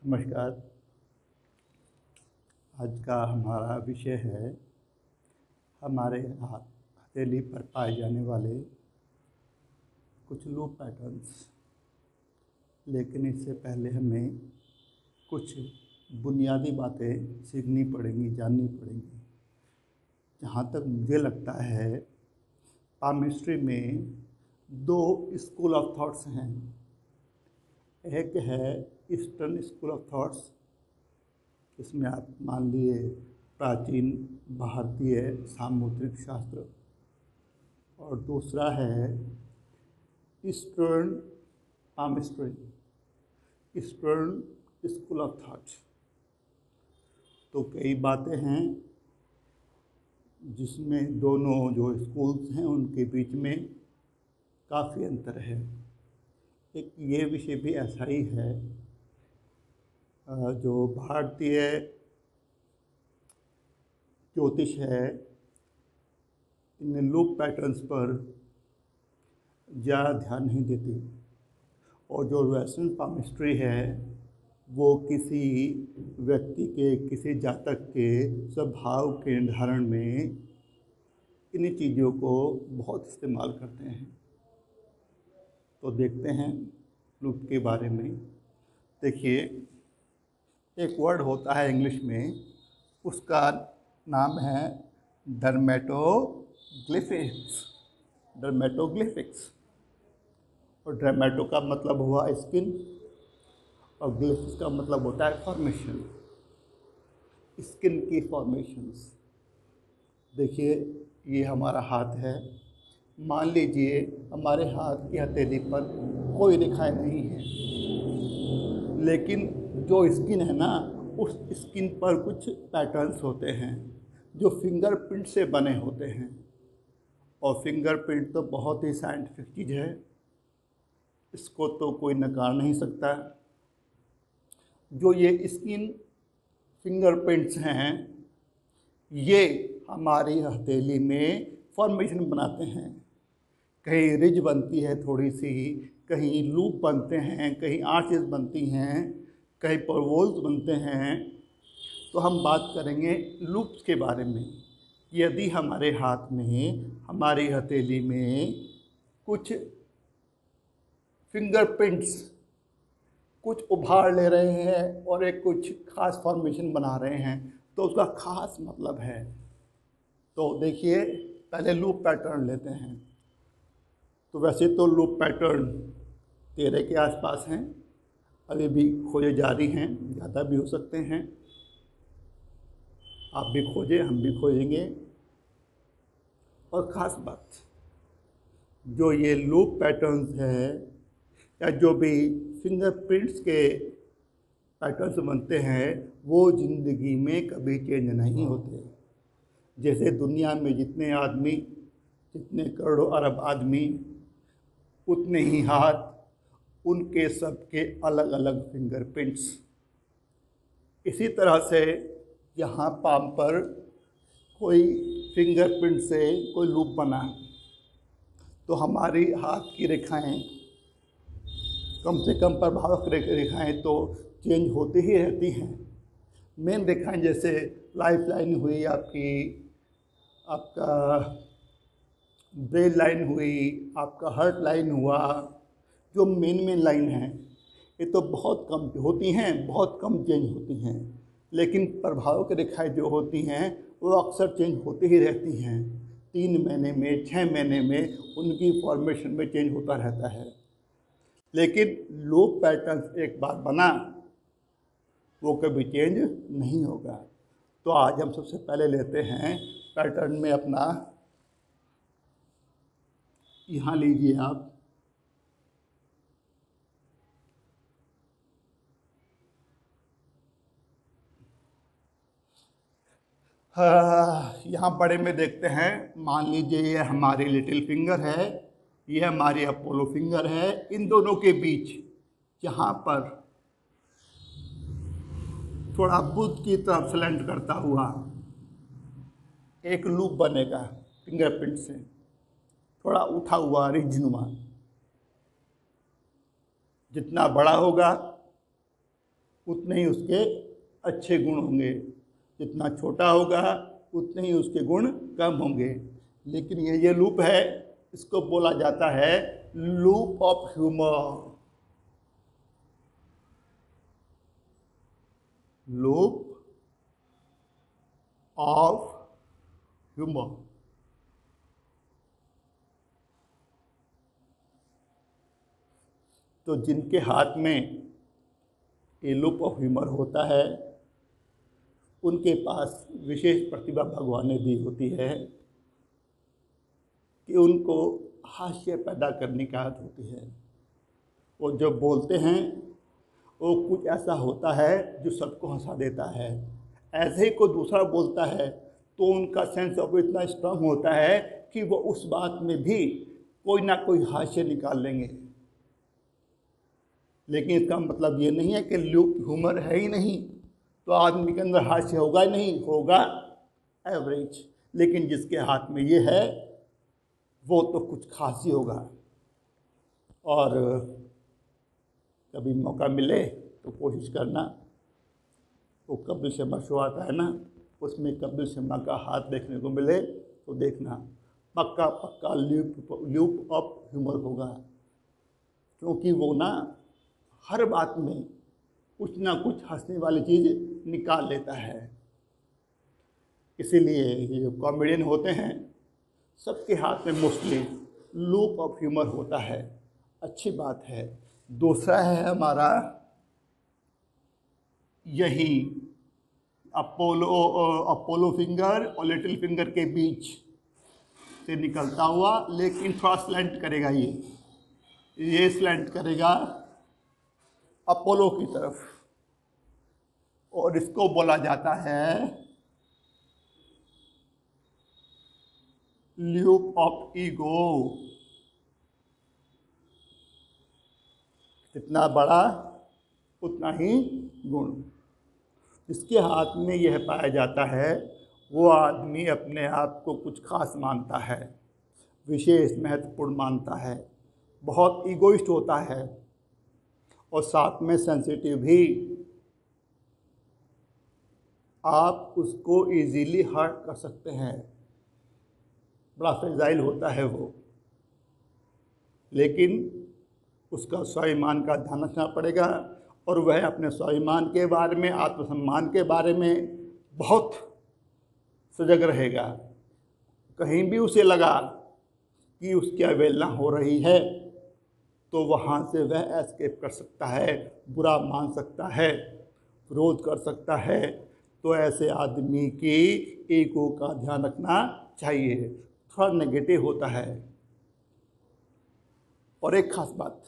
नमस्कार। आज का हमारा विषय है हमारे हथेली पर पाए जाने वाले कुछ लूप पैटर्न्स। लेकिन इससे पहले हमें कुछ बुनियादी बातें सीखनी पड़ेंगी, जाननी पड़ेंगी। जहाँ तक मुझे लगता है, पामिस्ट्री में दो स्कूल ऑफ थॉट्स हैं। एक है ईस्टर्न स्कूल ऑफ थॉट्स, इसमें आप मान लिए प्राचीन भारतीय सामुद्रिक शास्त्र, और दूसरा है eastern palmistry, eastern school of thought. तो कई बातें हैं जिसमें दोनों जो स्कूल्स हैं उनके बीच में काफ़ी अंतर है। एक ये विषय भी ऐसा ही है, जो भारतीय ज्योतिष है इन लूप पैटर्न्स पर ज़्यादा ध्यान नहीं देती, और जो वेस्टर्न पामिस्ट्री है वो किसी व्यक्ति के, किसी जातक के स्वभाव के निर्धारण में इन चीज़ों को बहुत इस्तेमाल करते हैं। तो देखते हैं लूप के बारे में। देखिए, एक वर्ड होता है इंग्लिश में, उसका नाम है डर्मेटोग्लिफिक्स। डर्मेटोग्लिफिक्स, और डर्मेटो का मतलब हुआ स्किन, और ग्लिफिक्स का मतलब होता है फॉर्मेशन, स्किन की फॉर्मेशंस। देखिए, ये हमारा हाथ है। मान लीजिए हमारे हाथ की हथेली पर कोई रेखाएं नहीं है, लेकिन जो स्किन है ना, उस स्किन पर कुछ पैटर्न्स होते हैं जो फिंगरप्रिंट से बने होते हैं। और फिंगरप्रिंट तो बहुत ही साइंटिफिक चीज़ है, इसको तो कोई नकार नहीं सकता। जो ये स्किन फिंगरप्रिंट्स हैं, ये हमारी हथेली में फॉर्मेशन बनाते हैं। कहीं रिज बनती है थोड़ी सी, कहीं लूप बनते हैं, कहीं आर्चेस बनती हैं, कहीं परवोल्स बनते हैं। तो हम बात करेंगे लूप्स के बारे में। यदि हमारे हाथ में, हमारी हथेली में कुछ फिंगरप्रिंट्स कुछ उभार ले रहे हैं और एक कुछ खास फॉर्मेशन बना रहे हैं, तो उसका खास मतलब है। तो देखिए, पहले लूप पैटर्न लेते हैं। तो वैसे तो लूप पैटर्न 13 के आसपास हैं, अभी भी खोजे जारी हैं, ज़्यादा भी हो सकते हैं। आप भी खोजें, हम भी खोजेंगे। और ख़ास बात, जो ये लूप पैटर्न्स है या जो भी फिंगरप्रिंट्स के पैटर्न्स बनते हैं, वो ज़िंदगी में कभी चेंज नहीं होते। जैसे दुनिया में जितने आदमी, जितने करोड़ों अरब आदमी, उतने ही हाथ, उनके सबके अलग अलग फिंगरप्रिंट्स। इसी तरह से यहाँ पाम पर कोई फिंगरप्रिंट से कोई लूप बना, तो हमारी हाथ की रेखाएं, कम से कम प्रभावक रेखाएं तो चेंज होती ही रहती हैं। मेन रेखाएं जैसे लाइफ लाइन हुई आपकी, आपका ब्रेन लाइन हुई, आपका हार्ट लाइन हुआ, जो मेन लाइन है, ये तो बहुत कम होती हैं, बहुत कम चेंज होती हैं। लेकिन प्रभावक रेखाएं जो होती हैं वो अक्सर चेंज होती ही रहती हैं। 3 महीने में, 6 महीने में उनकी फॉर्मेशन में चेंज होता रहता है। लेकिन लूप पैटर्न एक बार बना, वो कभी चेंज नहीं होगा। तो आज हम सबसे पहले लेते हैं पैटर्न में अपना, यहाँ लीजिए आप, यहाँ बड़े में देखते हैं। मान लीजिए ये हमारी लिटिल फिंगर है, ये हमारी अपोलो फिंगर है। इन दोनों के बीच यहाँ पर थोड़ा बुद्ध की तरफ स्लैंट करता हुआ एक लूप बनेगा फिंगरप्रिंट से, थोड़ा उठा हुआ रिजनुमा। जितना बड़ा होगा उतने ही उसके अच्छे गुण होंगे, जितना छोटा होगा उतने ही उसके गुण कम होंगे। लेकिन ये लूप है, इसको बोला जाता है loop of humour. Loop of humour. तो जिनके हाथ में ये लूप ऑफ ह्यूमर होता है, उनके पास विशेष प्रतिभा भगवान ने दी होती है कि उनको हास्य पैदा करने की आदत होती है। वो जब बोलते हैं वो कुछ ऐसा होता है जो सबको हंसा देता है। ऐसे ही कोई दूसरा बोलता है तो उनका सेंस ऑफ इतना स्ट्रांग होता है कि वो उस बात में भी कोई ना कोई हास्य निकाल लेंगे। लेकिन इसका मतलब ये नहीं है कि लूप ह्यूमर है ही नहीं तो आदमी के अंदर हास्य होगा ही नहीं, होगा एवरेज। लेकिन जिसके हाथ में ये है वो तो कुछ खास ही होगा। और कभी मौका मिले तो कोशिश करना, वो कपिल शर्मा शो आता है ना, उसमें कपिल शर्मा का हाथ देखने को मिले तो देखना, पक्का पक्का लूप ऑफ ह्यूमर होगा। क्योंकि वो ना हर बात में कुछ ना कुछ हंसने वाली चीज़ निकाल लेता है। इसीलिए ये जो कॉमेडियन होते हैं सबके हाथ में मोस्टली लूप ऑफ ह्यूमर होता है। अच्छी बात है। दूसरा है हमारा यही अपोलो फिंगर और लिटिल फिंगर के बीच से निकलता हुआ, लेकिन थोड़ा स्लैंट करेगा। ये स्लैंट करेगा अपोलो की तरफ, और इसको बोला जाता है लूप ऑफ ईगो। जितना बड़ा उतना ही गुण। जिसके हाथ में यह पाया जाता है वो आदमी अपने आप को कुछ खास मानता है, विशेष महत्वपूर्ण मानता है, बहुत ईगोइस्ट होता है और साथ में सेंसिटिव भी। आप उसको इजीली हर्ट कर सकते हैं, बड़ा फ्रेजाइल होता है वो। लेकिन उसका स्वाभिमान का ध्यान रखना पड़ेगा और वह अपने स्वाभिमान के बारे में, आत्मसम्मान के बारे में बहुत सजग रहेगा। कहीं भी उसे लगा कि उसकी अवहेलना हो रही है तो वहाँ से वह एस्केप कर सकता है, बुरा मान सकता है, विरोध कर सकता है। तो ऐसे आदमी की ईगो का ध्यान रखना चाहिए, थोड़ा नेगेटिव होता है। और एक खास बात,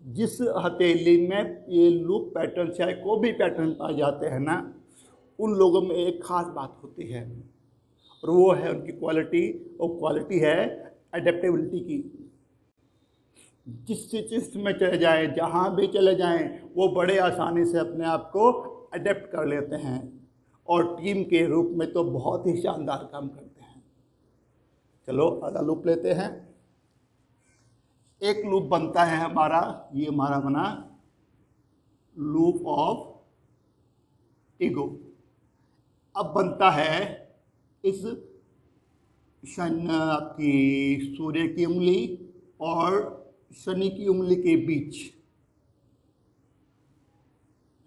जिस हथेली में ये लूप पैटर्न चाहे कोई भी पैटर्न पाए जाते हैं ना, उन लोगों में एक खास बात होती है और वो है उनकी क्वालिटी। और क्वालिटी है एडेप्टेबिलिटी की। जिस चीज़ में चले जाएं, जहाँ भी चले जाएं, वो बड़े आसानी से अपने आप को अडेप्ट कर लेते हैं और टीम के रूप में तो बहुत ही शानदार काम करते हैं। चलो अगला लूप लेते हैं। एक लूप बनता है हमारा, ये हमारा बना लूप ऑफ ईगो। अब बनता है इस आपकी सूर्य की उंगली और शनि की उंगली के बीच।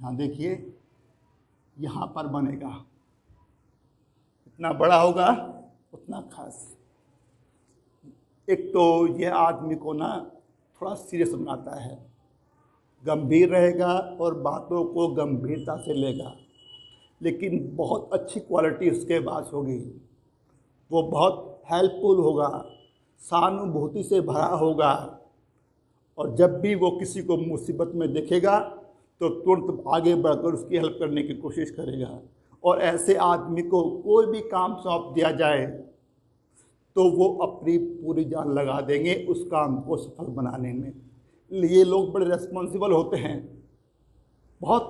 यहाँ देखिए, यहाँ पर बनेगा। जितना बड़ा होगा उतना खास। एक तो यह आदमी को ना थोड़ा सीरियस बनाता है, गंभीर रहेगा और बातों को गंभीरता से लेगा। लेकिन बहुत अच्छी क्वालिटी उसके पास होगी, वो बहुत हेल्पफुल होगा, सहानुभूति से भरा होगा। और जब भी वो किसी को मुसीबत में देखेगा तो तुरंत आगे बढ़कर उसकी हेल्प करने की कोशिश करेगा। और ऐसे आदमी को कोई भी काम सौंप दिया जाए तो वो अपनी पूरी जान लगा देंगे उस काम को सफल बनाने में। ये लोग बड़े रेस्पॉन्सिबल होते हैं, बहुत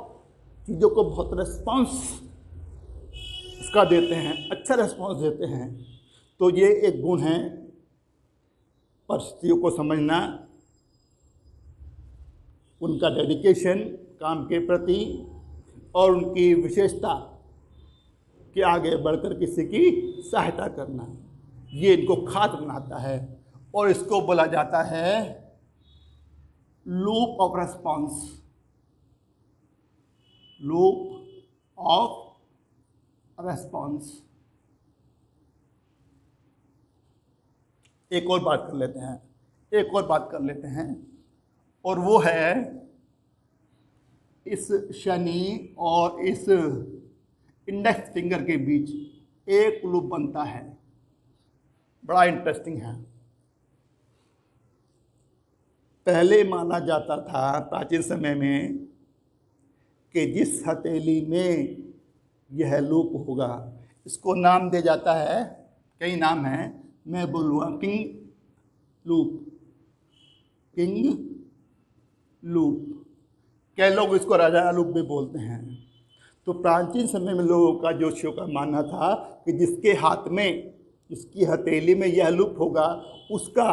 चीज़ों को बहुत रेस्पॉन्स इसका देते हैं, अच्छा रेस्पॉन्स देते हैं। तो ये एक गुण है, परिस्थितियों को समझना, उनका डेडिकेशन काम के प्रति और उनकी विशेषता के आगे बढ़कर किसी की सहायता करना, ये इनको खास बनाता है। और इसको बोला जाता है loop of response, loop of response. एक और बात कर लेते हैं और वो है इस शनि और इस इंडेक्स फिंगर के बीच एक लूप बनता है, बड़ा इंटरेस्टिंग है। पहले माना जाता था प्राचीन समय में कि जिस हथेली में यह लूप होगा, इसको नाम दिया जाता है, कई नाम हैं, मैं बोलूँगा किंग लूप, कई लोग इसको राजा लूप भी बोलते हैं। तो प्राचीन समय में लोगों का जोशियों का मानना था कि जिसके हाथ में, जिसकी हथेली में यह लूप होगा, उसका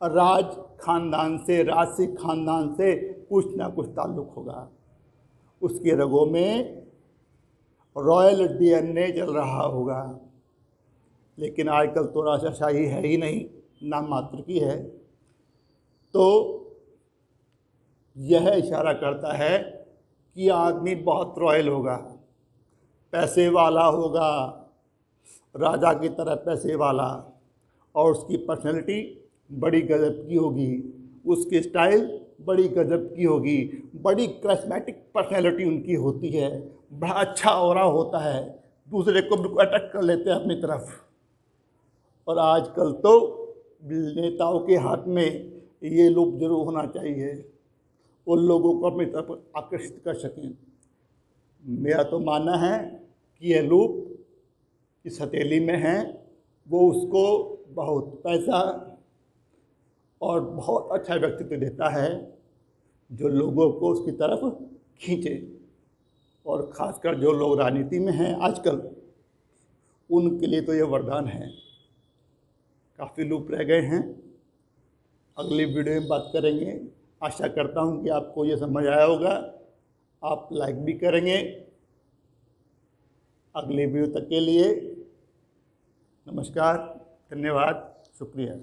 राज खानदान से, राजसिक खानदान से कुछ ना कुछ ताल्लुक होगा, उसके रगों में रॉयल डीएनए चल रहा होगा। लेकिन आजकल तो राजाशाही है ही नहीं, नाम मात्र की है। तो यह इशारा करता है कि आदमी बहुत रॉयल होगा, पैसे वाला होगा, राजा की तरह पैसे वाला, और उसकी पर्सनैलिटी बड़ी गजब की होगी, उसकी स्टाइल बड़ी गजब की होगी, बड़ी करिश्मेटिक पर्सनैलिटी उनकी होती है, बड़ा अच्छा ऑरा होता है, दूसरे को अटैक कर लेते हैं अपनी तरफ। और आजकल तो नेताओं के हाथ में ये लूप जरूर होना चाहिए, उन लोगों को अपनी तरफ आकर्षित कर सकें। मेरा तो मानना है कि यह लूप इस हथेली में है, वो उसको बहुत पैसा और बहुत अच्छा व्यक्तित्व देता है, जो लोगों को उसकी तरफ खींचे। और ख़ासकर जो लोग राजनीति में हैं आजकल, उनके लिए तो ये वरदान है। काफ़ी लूप रह गए हैं, अगली वीडियो में बात करेंगे। आशा करता हूँ कि आपको ये समझ आया होगा, आप लाइक भी करेंगे। अगले वीडियो तक के लिए नमस्कार, धन्यवाद, शुक्रिया।